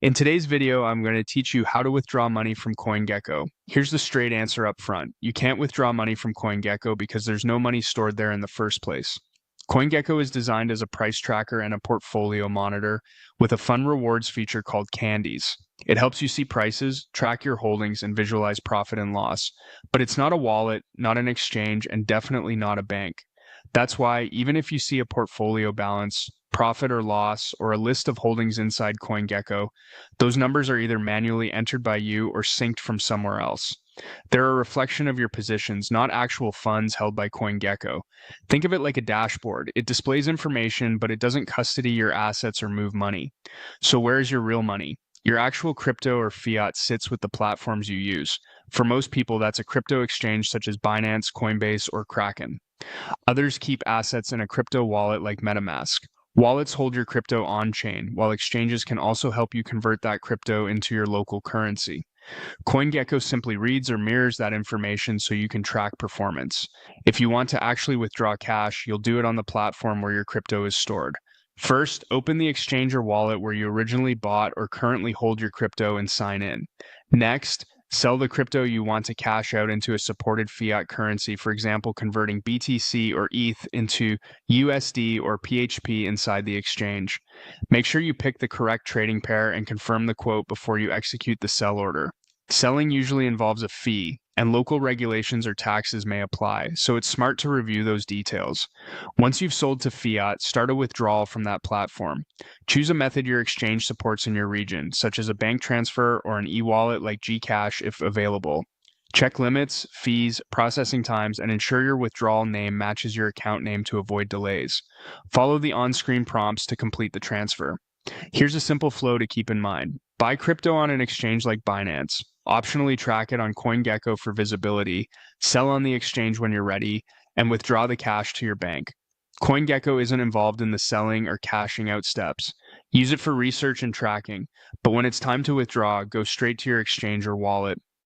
In today's video, I'm going to teach you how to withdraw money from CoinGecko. Here's the straight answer up front. You can't withdraw money from CoinGecko because there's no money stored there in the first place. CoinGecko is designed as a price tracker and a portfolio monitor with a fun rewards feature called Candies. It helps you see prices, track your holdings, and visualize profit and loss. But it's not a wallet, not an exchange, and definitely not a bank. That's why, even if you see a portfolio balance, profit or loss, or a list of holdings inside CoinGecko, those numbers are either manually entered by you or synced from somewhere else. They're a reflection of your positions, not actual funds held by CoinGecko. Think of it like a dashboard. It displays information, but it doesn't custody your assets or move money. So where's your real money? Your actual crypto or fiat sits with the platforms you use. For most people, that's a crypto exchange such as Binance, Coinbase, or Kraken. Others keep assets in a crypto wallet like MetaMask. Wallets hold your crypto on-chain, while exchanges can also help you convert that crypto into your local currency. CoinGecko simply reads or mirrors that information so you can track performance. If you want to actually withdraw cash, you'll do it on the platform where your crypto is stored. First, open the exchange or wallet where you originally bought or currently hold your crypto and sign in. Next, sell the crypto you want to cash out into a supported fiat currency, for example, converting BTC or ETH into USD or PHP inside the exchange. Make sure you pick the correct trading pair and confirm the quote before you execute the sell order. Selling usually involves a fee, and local regulations or taxes may apply, so it's smart to review those details. Once you've sold to fiat, start a withdrawal from that platform. Choose a method your exchange supports in your region, such as a bank transfer or an e-wallet like Gcash if available. Check limits, fees, processing times, and ensure your withdrawal name matches your account name to avoid delays. Follow the on-screen prompts to complete the transfer. Here's a simple flow to keep in mind. Buy crypto on an exchange like Binance. Optionally track it on CoinGecko for visibility, sell on the exchange when you're ready, and withdraw the cash to your bank. CoinGecko isn't involved in the selling or cashing out steps. Use it for research and tracking, but when it's time to withdraw, go straight to your exchange or wallet.